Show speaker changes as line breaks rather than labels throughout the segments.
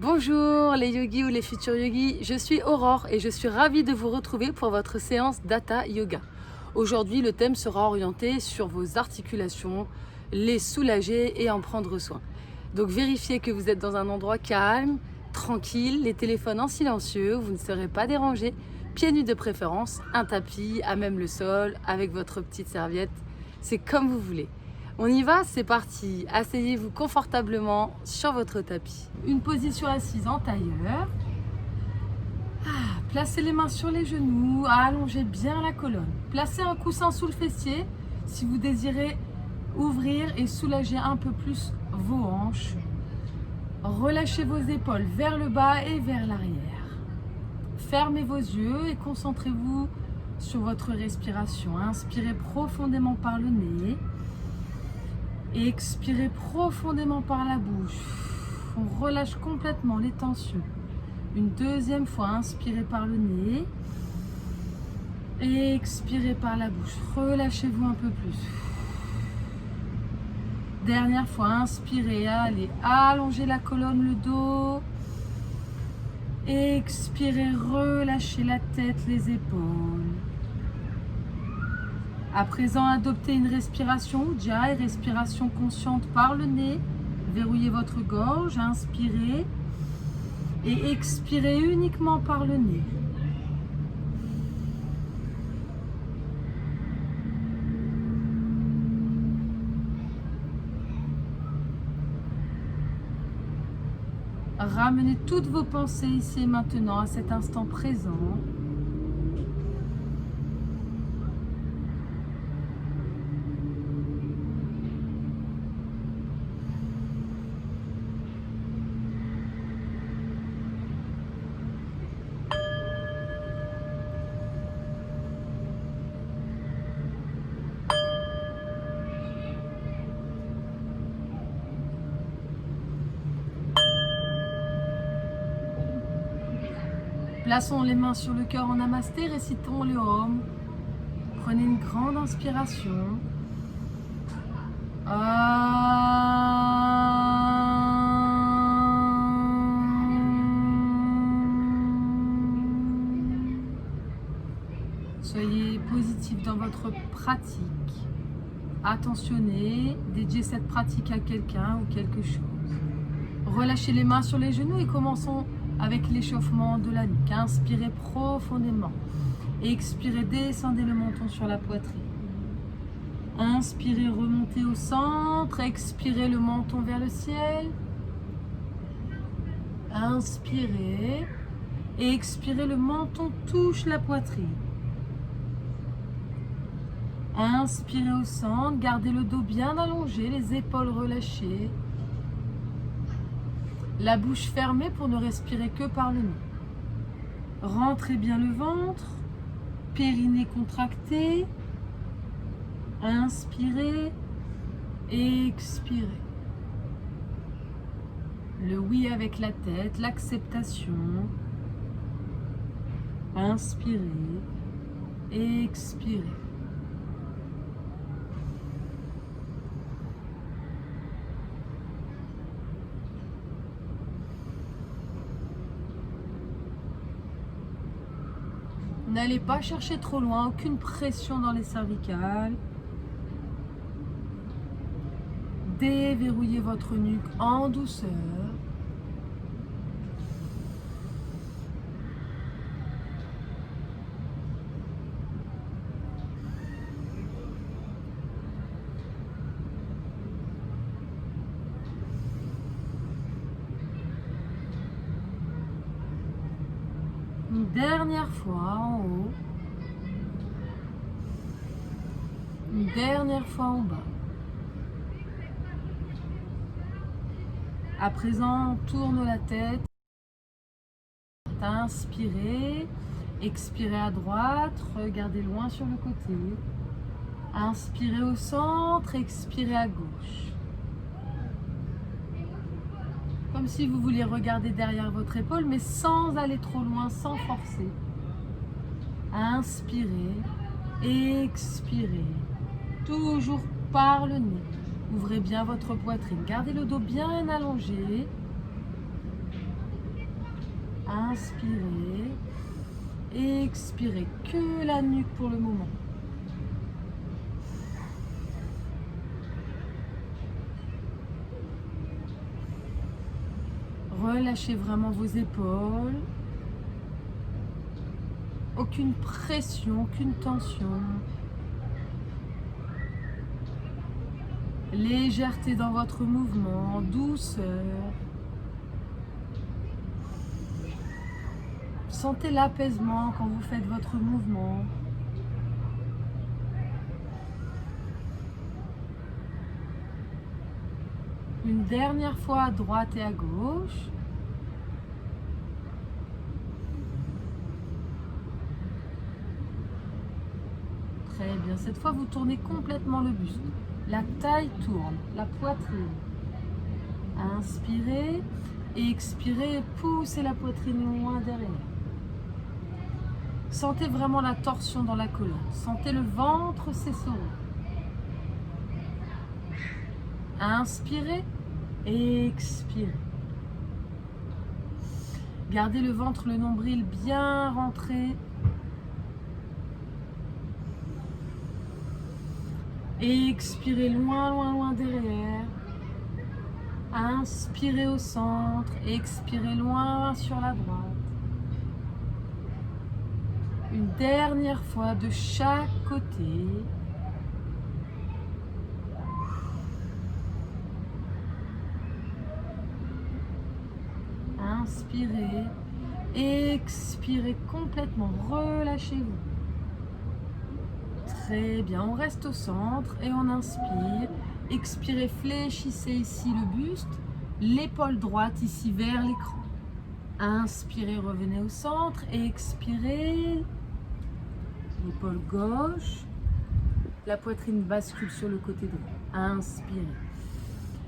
Bonjour les yogis ou les futurs yogis, je suis Aurore et je suis ravie de vous retrouver pour votre séance d'Hatha Yoga. Aujourd'hui, le thème sera orienté sur vos articulations, les soulager et en prendre soin. Donc vérifiez que vous êtes dans un endroit calme, tranquille, les téléphones en silencieux, vous ne serez pas dérangés, pieds nus de préférence, un tapis, à même le sol, avec votre petite serviette, c'est comme vous voulez. On y va, c'est parti. Asseyez-vous confortablement sur votre tapis. Une position assise en tailleur. Placez les mains sur les genoux, allongez bien la colonne. Placez un coussin sous le fessier si vous désirez ouvrir et soulager un peu plus vos hanches. Relâchez vos épaules vers le bas et vers l'arrière. Fermez vos yeux et concentrez-vous sur votre respiration. Inspirez profondément par le nez. Et expirez profondément par la bouche. On relâche complètement les tensions. Une deuxième fois, inspirez par le nez. Et expirez par la bouche. Relâchez-vous un peu plus. Dernière fois, inspirez, allez, allongez la colonne, le dos. Expirez, relâchez la tête, les épaules. À présent, adoptez une respiration Ujjayi, respiration consciente par le nez. Verrouillez votre gorge, inspirez et expirez uniquement par le nez. Ramenez toutes vos pensées ici et maintenant à cet instant présent. Plaçons les mains sur le cœur en namasté, récitons le Om. Prenez une grande inspiration. Soyez positif dans votre pratique. Attentionnez, dédiez cette pratique à quelqu'un ou quelque chose. Relâchez les mains sur les genoux et commençons avec l'échauffement de la nuque. Inspirez profondément. Expirez, descendez le menton sur la poitrine. Inspirez, remontez au centre. Expirez, le menton vers le ciel. Inspirez. Et expirez, le menton touche la poitrine. Inspirez au centre. Gardez le dos bien allongé, les épaules relâchées. La bouche fermée pour ne respirer que par le nez. Rentrez bien le ventre, périnée contracté. Inspirez, expirez. Le oui avec la tête, l'acceptation. Inspirez, expirez. N'allez pas chercher trop loin, aucune pression dans les cervicales. Déverrouillez votre nuque en douceur. Une dernière fois en haut. Une dernière fois en bas. À présent, on tourne la tête. Inspirez. Expirez à droite. Regardez loin sur le côté. Inspirez au centre. Expirez à gauche. Comme si vous vouliez regarder derrière votre épaule, mais sans aller trop loin, sans forcer. Inspirez, expirez, toujours par le nez. Ouvrez bien votre poitrine, gardez le dos bien allongé. Inspirez. Expirez. Que la nuque pour le moment. Relâchez vraiment vos épaules. Aucune pression, aucune tension. Légèreté dans votre mouvement, douceur. Sentez l'apaisement quand vous faites votre mouvement. Une dernière fois à droite et à gauche. Très bien. Cette fois, vous tournez complètement le buste. La taille tourne, la poitrine. Inspirez et expirez. Poussez la poitrine loin derrière. Sentez vraiment la torsion dans la colonne. Sentez le ventre s'essorer. Inspirez et expirez. Gardez le ventre, le nombril bien rentré. Expirez loin, loin, loin derrière. Inspirez au centre. Expirez loin sur la droite. Une dernière fois de chaque côté. Inspirez. Expirez complètement. Relâchez-vous. Très bien, on reste au centre et on inspire. Expirez, fléchissez ici le buste, l'épaule droite ici vers l'écran. Inspirez, revenez au centre et expirez. L'épaule gauche, la poitrine bascule sur le côté droit. Inspirez.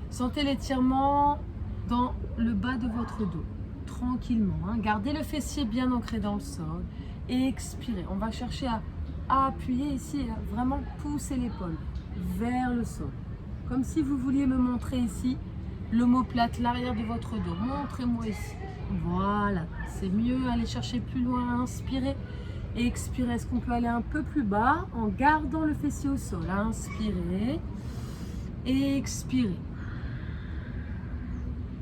Sentez l'étirement dans le bas de votre dos, tranquillement. Gardez le fessier bien ancré dans le sol. Et expirez. On va chercher à appuyer ici et vraiment pousser l'épaule vers le sol. Comme si vous vouliez me montrer ici l'omoplate, l'arrière de votre dos. Montrez-moi ici. Voilà, c'est mieux. Allez chercher plus loin. Inspirez et expirez. Est-ce qu'on peut aller un peu plus bas en gardant le fessier au sol? Inspirez et expirez.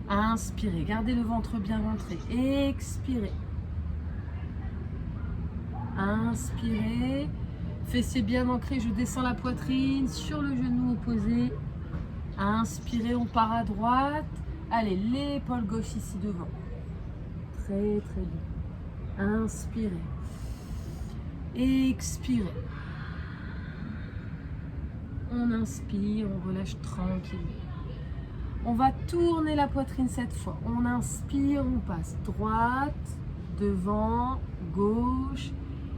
Inspirez. Gardez le ventre bien rentré. Expirez. Inspirez, fessier bien ancré, je descends la poitrine sur le genou opposé. Inspirez, on part à droite. Allez, l'épaule gauche ici devant. Très très bien. Inspirez. Expirez. On inspire, on relâche tranquillement. On va tourner la poitrine cette fois. On inspire, on passe droite, devant, gauche.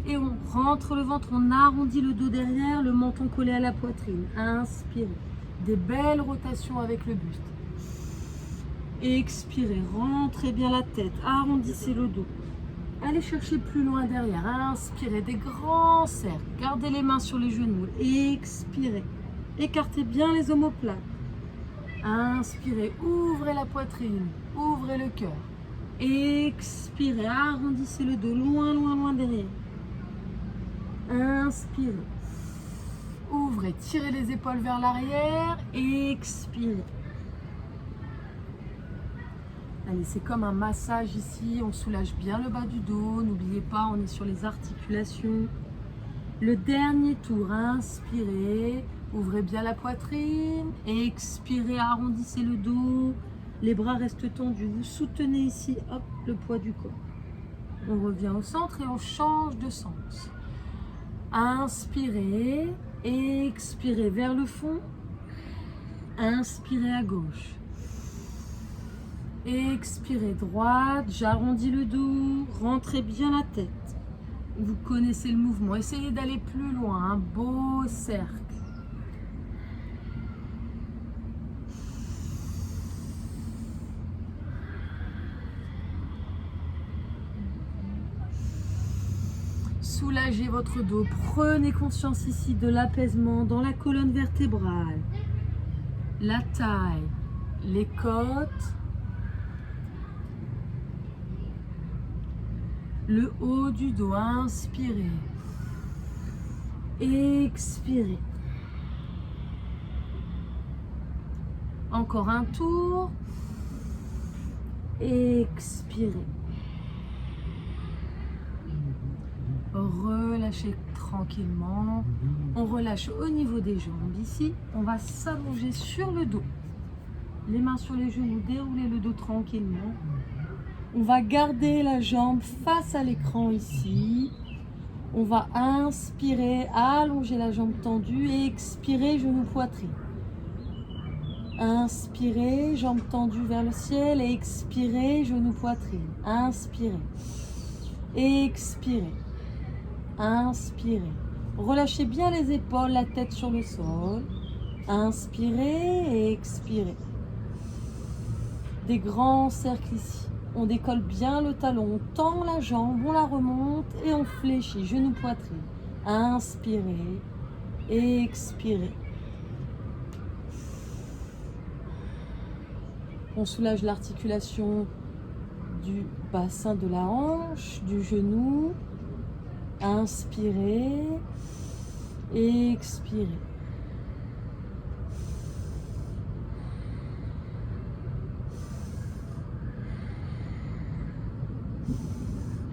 Et on rentre le ventre, on arrondit le dos derrière, le menton collé à la poitrine. Inspirez. Des belles rotations avec le buste. Expirez. Rentrez bien la tête. Arrondissez le dos. Allez chercher plus loin derrière. Inspirez. Des grands cercles. Gardez les mains sur les genoux. Expirez. Écartez bien les omoplates. Inspirez. Ouvrez la poitrine. Ouvrez le cœur. Expirez. Arrondissez le dos. Loin, loin, loin derrière. Inspirez. Ouvrez, tirez les épaules vers l'arrière. Expirez. Allez, c'est comme un massage ici. On soulage bien le bas du dos. N'oubliez pas, on est sur les articulations. Le dernier tour, inspirez. Ouvrez bien la poitrine. Expirez, arrondissez le dos. Les bras restent tendus. Vous soutenez ici, hop, le poids du corps. On revient au centre et on change de sens. Inspirez, expirez vers le fond, inspirez à gauche, expirez droite, j'arrondis le dos, rentrez bien la tête. Vous connaissez le mouvement, essayez d'aller plus loin, un beau cercle. Soulagez votre dos, prenez conscience ici de l'apaisement dans la colonne vertébrale, la taille, les côtes. le haut du dos. Inspirez. Expirez. Encore un tour. Expirez. Relâchez tranquillement. On relâche au niveau des jambes ici. On va s'allonger sur le dos. Les mains sur les genoux, déroulez le dos tranquillement. On va garder la jambe face à l'écran ici. On va inspirer, allonger la jambe tendue et expirer, genou poitrine. Inspirez, jambe tendue vers le ciel et expirez, genou poitrine. Inspirez. Expirez. Inspirez. Relâchez bien les épaules, la tête sur le sol. Inspirez et expirez. Des grands cercles ici. On décolle bien le talon, on tend la jambe, on la remonte et on fléchit, genou poitrine. Inspirez, expirez. On soulage l'articulation du bassin de la hanche, du genou. Inspirez, expirez.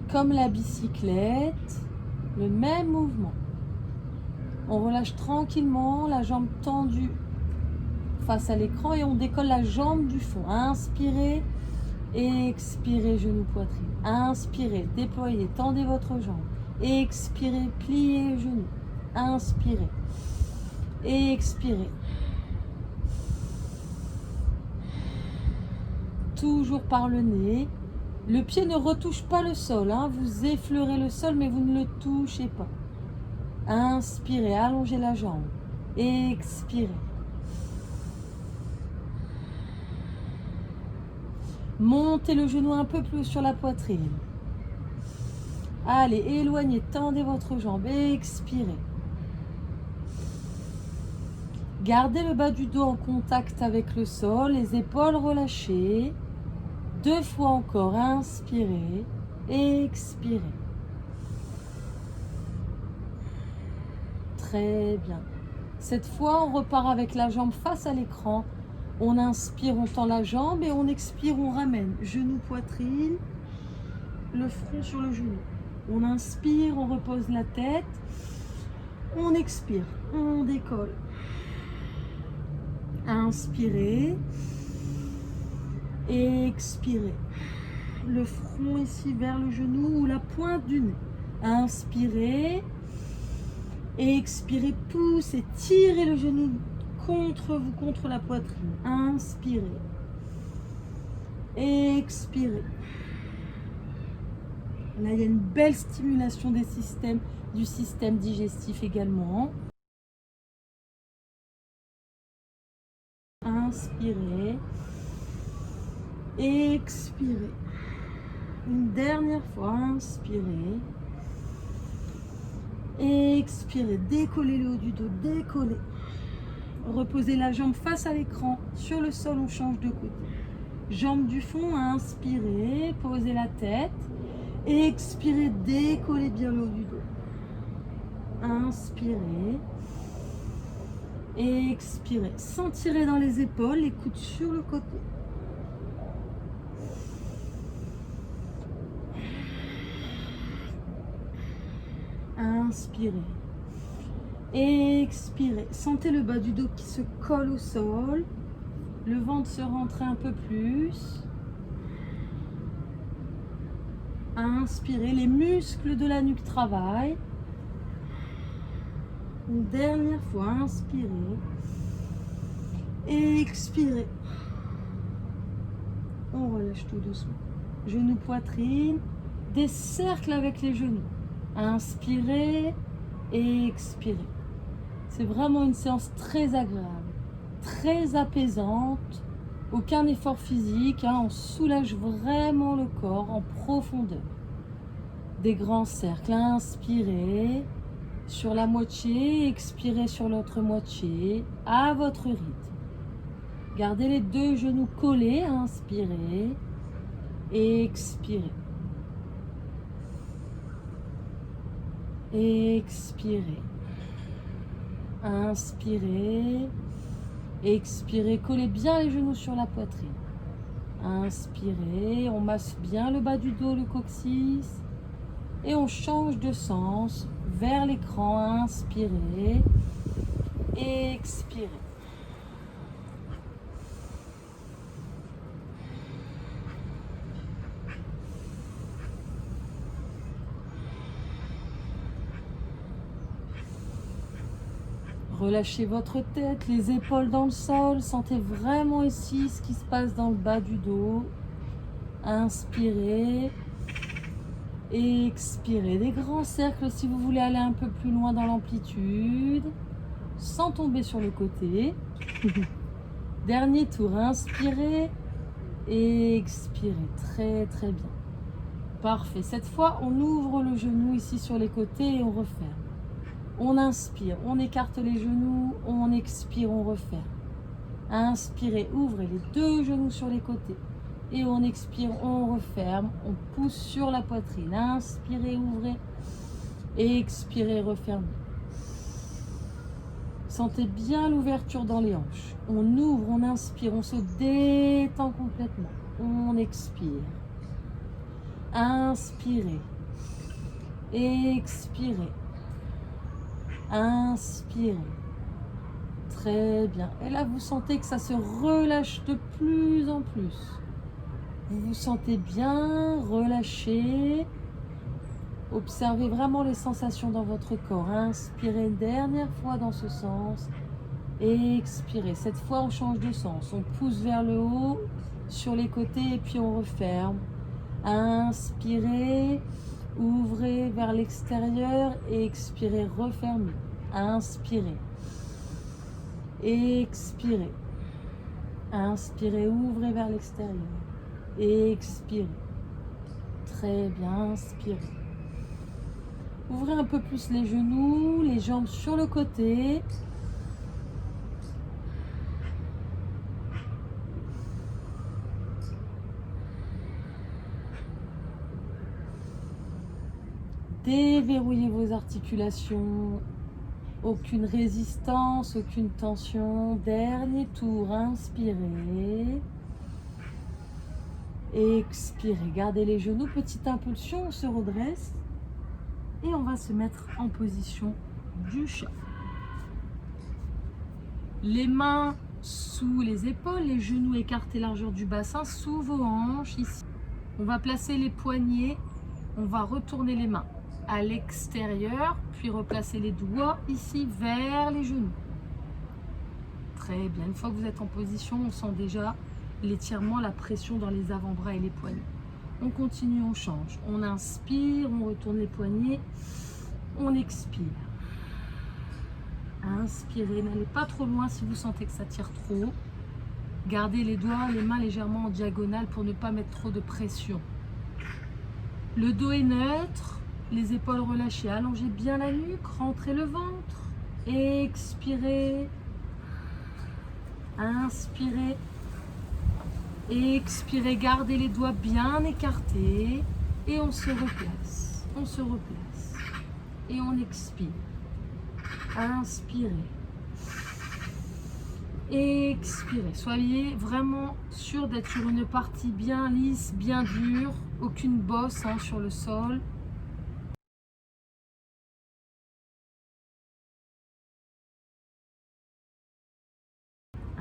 Comme la bicyclette, le même mouvement. On relâche tranquillement la jambe tendue face à l'écran et on décolle la jambe du fond. Inspirez, expirez, genou poitrine. Inspirez, déployez, tendez votre jambe. Expirez, pliez genou. Inspirez, expirez. Toujours par le nez. Le pied ne retouche pas le sol, hein. Vous effleurez le sol, mais vous ne le touchez pas. Inspirez, allongez la jambe. Expirez. Montez le genou un peu plus sur la poitrine. Allez, éloignez, tendez votre jambe. Expirez. Gardez le bas du dos en contact avec le sol, les épaules relâchées. 2 fois encore, inspirez, expirez. Très bien. Cette fois, on repart avec la jambe face à l'écran. On inspire, on tend la jambe et on expire, on ramène. Genou, poitrine, le front sur le genou. On inspire, on repose la tête. On expire, on décolle. Inspirez. Expirez. Le front ici vers le genou ou la pointe du nez. Inspirez. Expirez, poussez, tirez le genou contre vous, contre la poitrine. Inspirez. Expirez. Là, il y a une belle stimulation du système digestif également. Inspirez. Expirez. Une dernière fois, inspirez. Expirez, décollez le haut du dos, décollez. Reposez la jambe face à l'écran. Sur le sol, on change de côté. Jambe du fond, inspirez, posez la tête. Expirez, décollez bien le haut du dos. Inspirez. Expirez. Sentirez dans les épaules, les coudes sur le côté. Inspirez. Expirez. Sentez le bas du dos qui se colle au sol. Le ventre se rentre un peu plus. Inspirez. Les muscles de la nuque travaillent. Une dernière fois. Inspirez. Expirez. On relâche tout doucement. Genoux, poitrine. Des cercles avec les genoux. Inspirez et expirez. C'est vraiment une séance très agréable, très apaisante. Aucun effort physique, hein, on soulage vraiment le corps en profondeur. Des grands cercles. Inspirez sur la moitié, expirez sur l'autre moitié, à votre rythme. Gardez les 2 genoux collés, inspirez et expirez. Expirez. Inspirez. Expirez. Collez bien les genoux sur la poitrine. Inspirez. On masse bien le bas du dos, le coccyx. Et on change de sens vers l'écran. Inspirez. Expirez. Relâchez votre tête, les épaules dans le sol. Sentez vraiment ici ce qui se passe dans le bas du dos. Inspirez. Expirez. Des grands cercles si vous voulez aller un peu plus loin dans l'amplitude. Sans tomber sur le côté. Dernier tour. Inspirez. Expirez. Très très bien. Parfait. Cette fois, on ouvre le genou ici sur les côtés et on referme. On inspire, on écarte les genoux, on expire, on referme. Inspirez, ouvrez les deux genoux sur les côtés. Et on expire, on referme, on pousse sur la poitrine. Inspirez, ouvrez. Expirez, refermez. Sentez bien l'ouverture dans les hanches. On ouvre, on inspire, on se détend complètement. On expire. Inspirez. Expirez. Inspirez. Très bien. Et là, vous sentez que ça se relâche de plus en plus. Vous vous sentez bien relâché. Observez vraiment les sensations dans votre corps. Inspirez une dernière fois dans ce sens. Expirez. Cette fois, on change de sens. On pousse vers le haut, sur les côtés, et puis on referme. Inspirez. Ouvrez vers l'extérieur et expirez, refermez. Inspirez. Expirez. Inspirez, ouvrez vers l'extérieur. Expirez. Très bien, inspirez. Ouvrez un peu plus les genoux, les jambes sur le côté. Déverrouillez vos articulations. Aucune résistance, aucune tension. Dernier tour, inspirez. Expirez. Gardez les genoux. Petite impulsion, on se redresse. Et on va se mettre en position du chat. Les mains sous les épaules, les genoux écartés largeur du bassin, sous vos hanches ici. On va placer les poignets. On va retourner les mains à l'extérieur, puis replacer les doigts ici vers les genoux. Très bien. Une fois que vous êtes en position, on sent déjà l'étirement, la pression dans les avant-bras et les poignets. On continue, on change. On inspire, on retourne les poignets, on expire. Inspirez, n'allez pas trop loin si vous sentez que ça tire trop. Gardez les doigts, les mains légèrement en diagonale pour ne pas mettre trop de pression. Le dos est neutre, les épaules relâchées, allongez bien la nuque, rentrez le ventre, expirez, inspirez, expirez, gardez les doigts bien écartés et on se replace, et on expire, inspirez, expirez, soyez vraiment sûr d'être sur une partie bien lisse, bien dure, aucune bosse sur le sol.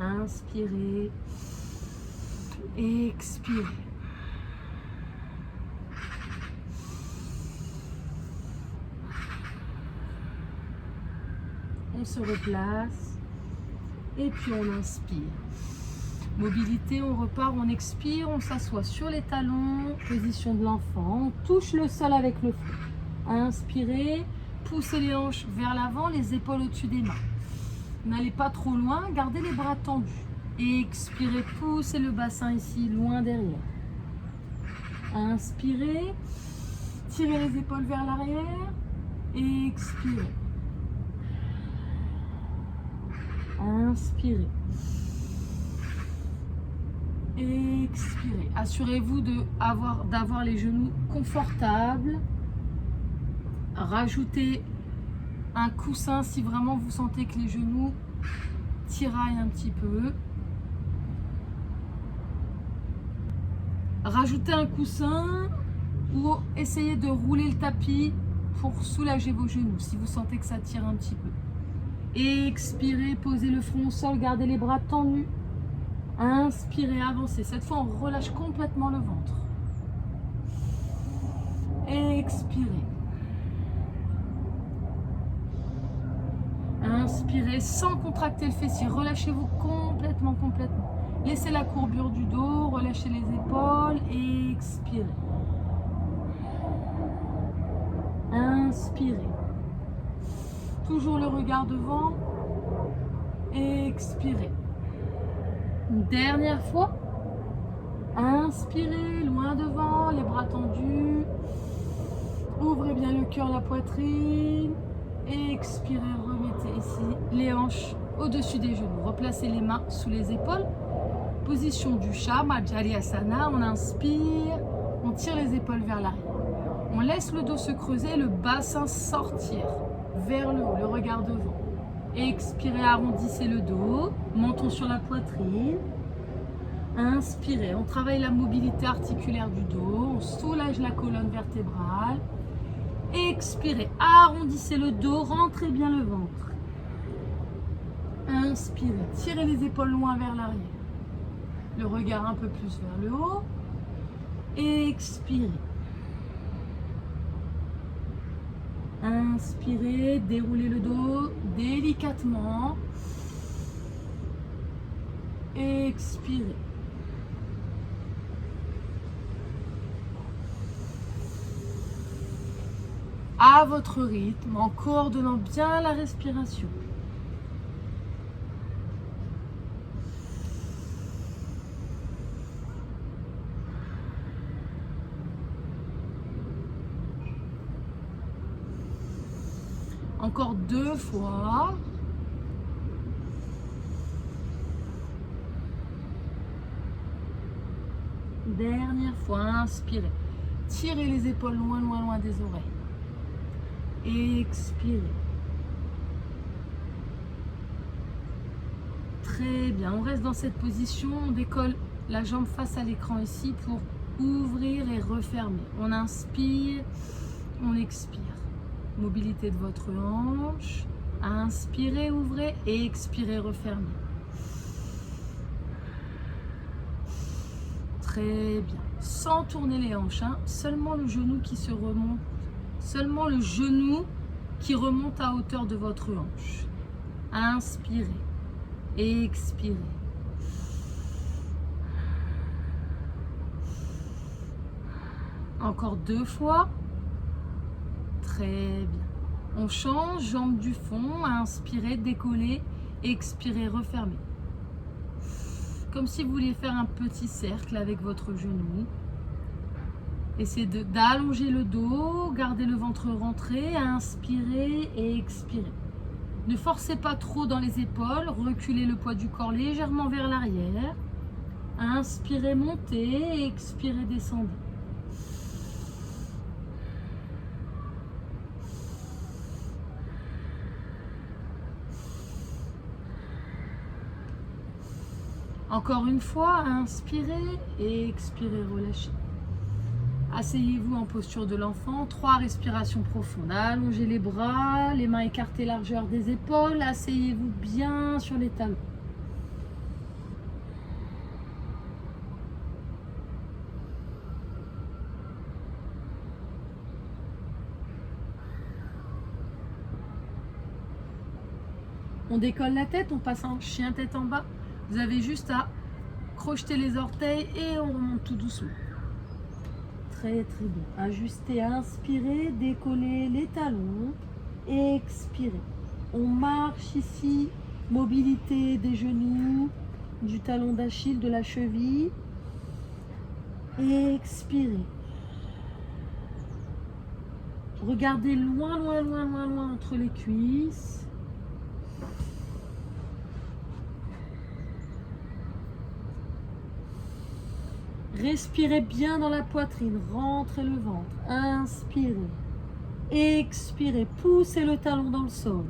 Inspirez, expirez. On se replace et puis on inspire. Mobilité, on repart, on expire, on s'assoit sur les talons, position de l'enfant, on touche le sol avec le front. Inspirez, poussez les hanches vers l'avant, les épaules au-dessus des mains. N'allez pas trop loin, gardez les bras tendus. Expirez, poussez le bassin ici, loin derrière. Inspirez, tirez les épaules vers l'arrière. Expirez. Inspirez. Expirez. Assurez-vous d'avoir les genoux confortables. Rajoutez un coussin si vraiment vous sentez que les genoux tiraillent un petit peu. Rajoutez un coussin ou essayez de rouler le tapis pour soulager vos genoux si vous sentez que ça tire un petit peu. Expirez, posez le front au sol, gardez les bras tendus. Inspirez, avancez. Cette fois, on relâche complètement le ventre. Expirez. Inspirez sans contracter le fessier. Relâchez-vous complètement. Laissez la courbure du dos, relâchez les épaules. Expirez. Inspirez. Toujours le regard devant. Expirez. Une dernière fois. Inspirez, loin devant, les bras tendus. Ouvrez bien le cœur, la poitrine. Expirez, remettez ici les hanches au-dessus des genoux. Replacez les mains sous les épaules. Position du chat, Majjalyasana. On inspire, on tire les épaules vers l'arrière. On laisse le dos se creuser, le bassin sortir vers le haut, le regard devant. Expirez, arrondissez le dos, menton sur la poitrine. Inspirez, on travaille la mobilité articulaire du dos, on soulage la colonne vertébrale. Expirez, arrondissez le dos, rentrez bien le ventre. Inspirez, tirez les épaules loin vers l'arrière. Le regard un peu plus vers le haut. Expirez. Inspirez, déroulez le dos délicatement. Expirez. À votre rythme, en coordonnant bien la respiration. Encore 2 fois. Dernière fois, inspirez. Tirez les épaules loin des oreilles. Expirez. Très bien, on reste dans cette position, on décolle la jambe face à l'écran ici pour ouvrir et refermer. On inspire, on expire. Mobilité de votre hanche. Inspirez, ouvrez et expirez, refermez. Très bien. Sans tourner les hanches, hein. Seulement le genou qui se remonte. Seulement le genou qui remonte à hauteur de votre hanche. Inspirez. Expirez. Encore 2 fois. Très bien. On change, jambes du fond. Inspirez, décollez. Expirez, refermez. Comme si vous vouliez faire un petit cercle avec votre genou. Essayez d'allonger le dos, gardez le ventre rentré, inspirez et expirez. Ne forcez pas trop dans les épaules, reculez le poids du corps légèrement vers l'arrière. Inspirez, montez, expirez, descendez. Encore une fois, inspirez et expirez, relâchez. Asseyez-vous en posture de l'enfant, 3 respirations profondes. Allongez les bras, les mains écartées largeur des épaules. Asseyez-vous bien sur les talons. On décolle la tête, on passe en chien tête en bas. Vous avez juste à crocheter les orteils et on remonte tout doucement. Très bien. Ajustez, inspirez, décollez les talons, expirez. On marche ici, mobilité des genoux, du talon d'Achille, de la cheville. Expirez. Regardez loin entre les cuisses. Respirez bien dans la poitrine, rentrez le ventre, inspirez, Expirez, poussez le talon dans le sol.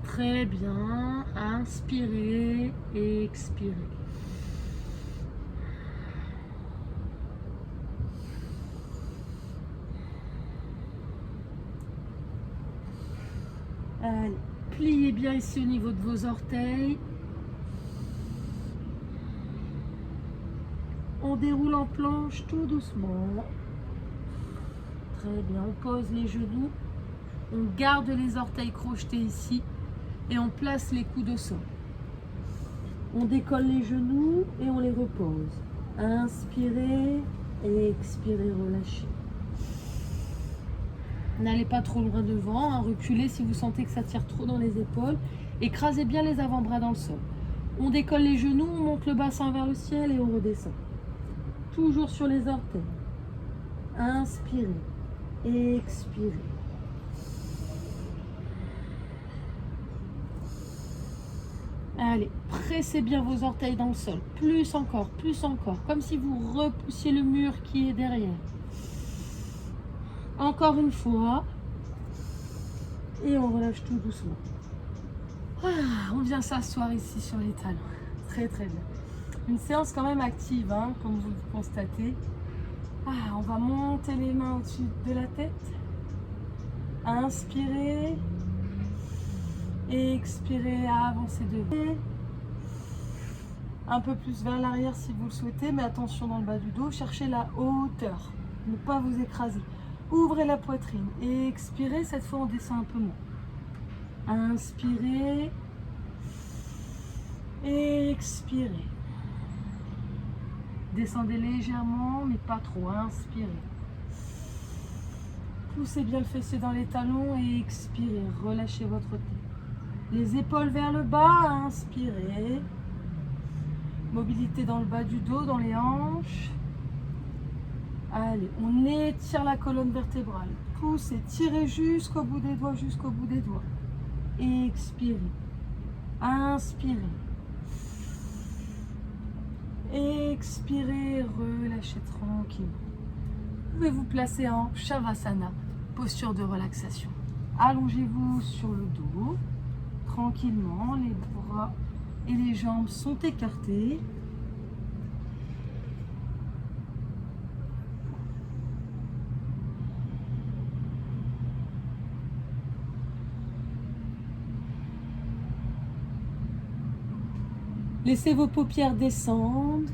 Très bien, inspirez et expirez. Allez, pliez bien ici au niveau de vos orteils. On déroule en planche tout doucement. Très bien, on pose les genoux. On garde les orteils crochetés ici. Et on place les coudes au sol. On décolle les genoux et on les repose. Inspirez et expirez, relâchez. N'allez pas trop loin devant, hein, reculez si vous sentez que ça tire trop dans les épaules. Écrasez bien les avant-bras dans le sol. On décolle les genoux, on monte le bassin vers le ciel et on redescend. Toujours sur les orteils. Inspirez, expirez. Allez, pressez bien vos orteils dans le sol. Plus encore, comme si vous repoussiez le mur qui est derrière. Encore une fois. Et on relâche tout doucement. Ah, on vient s'asseoir ici sur les talons. Très très bien. Une séance quand même active, hein, comme vous le constatez. Ah, on va monter les mains au-dessus de la tête. Inspirez. Et expirez, avancez devant. Un peu plus vers l'arrière si vous le souhaitez, mais attention dans le bas du dos. Cherchez la hauteur, ne pas vous écraser. Ouvrez la poitrine et expirez. Cette fois, on descend un peu moins. Inspirez. Et expirez. Descendez légèrement, mais pas trop. Inspirez. Poussez bien le fessier dans les talons et expirez. Relâchez votre tête. Les épaules vers le bas, inspirez. Mobilité dans le bas du dos, dans les hanches. Allez, on étire la colonne vertébrale. Poussez, tirez jusqu'au bout des doigts, Expirez. Inspirez. Expirez, relâchez tranquillement. Vous pouvez vous placer en Shavasana, posture de relaxation. Allongez-vous sur le dos. Tranquillement, les bras et les jambes sont écartés. Laissez vos paupières descendre.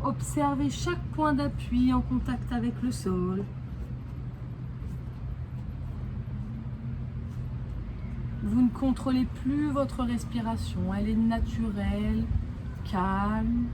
Observez chaque point d'appui en contact avec le sol. Vous ne contrôlez plus votre respiration, elle est naturelle, calme.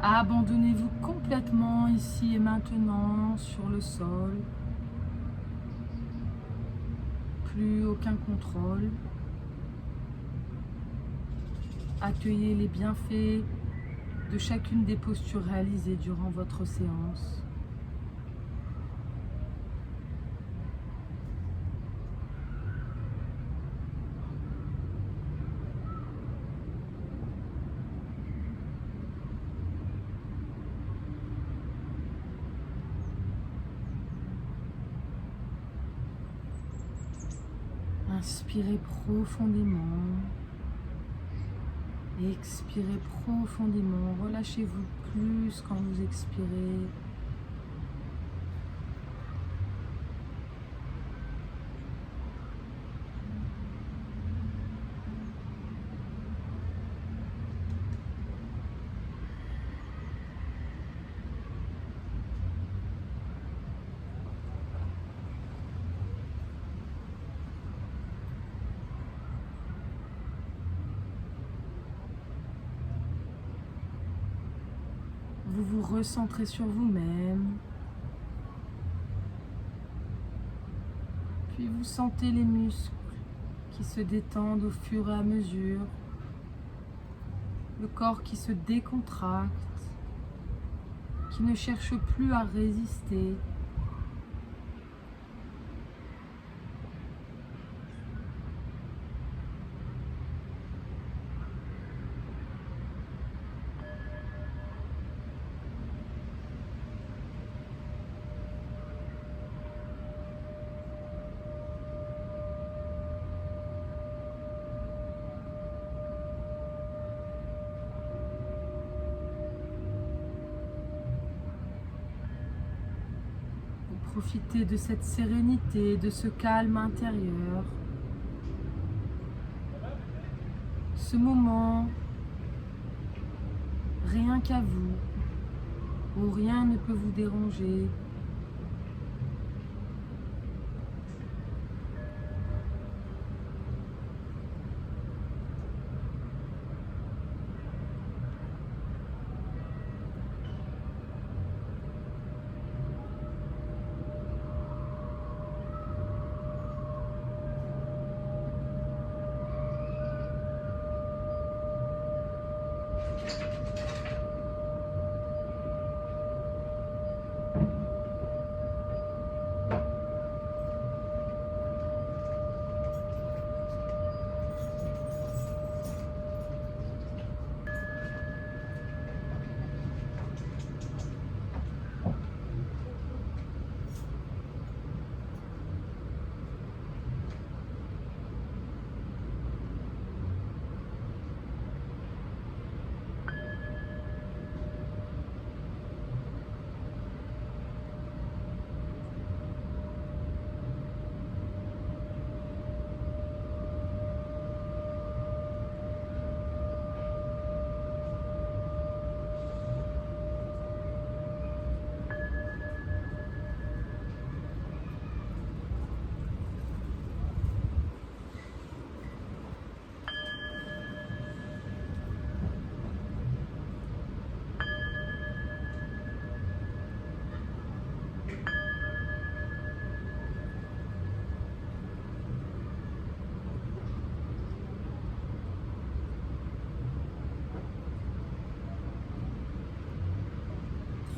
Abandonnez-vous complètement ici et maintenant sur le sol. Plus aucun contrôle. Accueillez les bienfaits de chacune des postures réalisées durant votre séance. Inspirez profondément. Expirez profondément. Relâchez-vous plus quand vous expirez. Vous vous recentrez sur vous-même. Puis vous sentez les muscles qui se détendent au fur et à mesure. Le corps qui se décontracte, qui ne cherche plus à résister. Profitez de cette sérénité, de ce calme intérieur. Ce moment, rien qu'à vous, où rien ne peut vous déranger.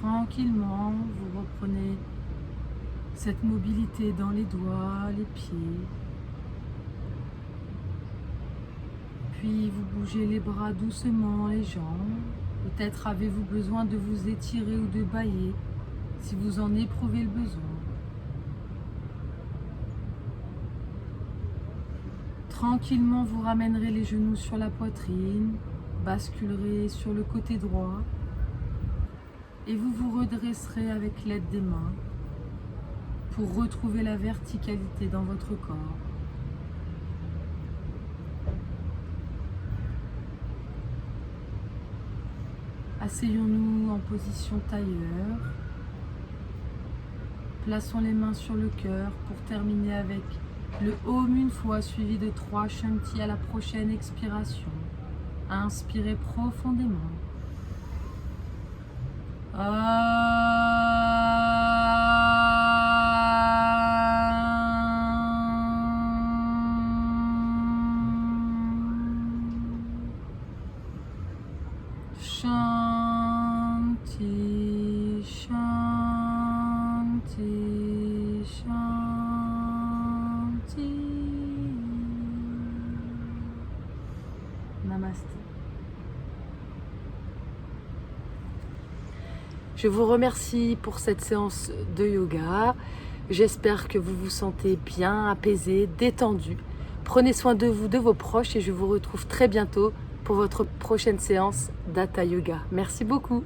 Tranquillement, vous reprenez cette mobilité dans les doigts, les pieds. Puis vous bougez les bras doucement, les jambes. Peut-être avez-vous besoin de vous étirer ou de bâiller si vous en éprouvez le besoin. Tranquillement, vous ramènerez les genoux sur la poitrine, basculerez sur le côté droit et vous vous redresserez avec l'aide des mains pour retrouver la verticalité dans votre corps. Asseyons-nous en position tailleur. Plaçons les mains sur le cœur pour terminer avec le Om une fois suivi de 3 Shanti à la prochaine expiration. Inspirez profondément. Shanti, Shanti, Shanti. Namasté. Je vous remercie pour cette séance de yoga. J'espère que vous vous sentez bien, apaisé, détendu. Prenez soin de vous, de vos proches et je vous retrouve très bientôt pour votre prochaine séance d'Hatha Yoga. Merci beaucoup.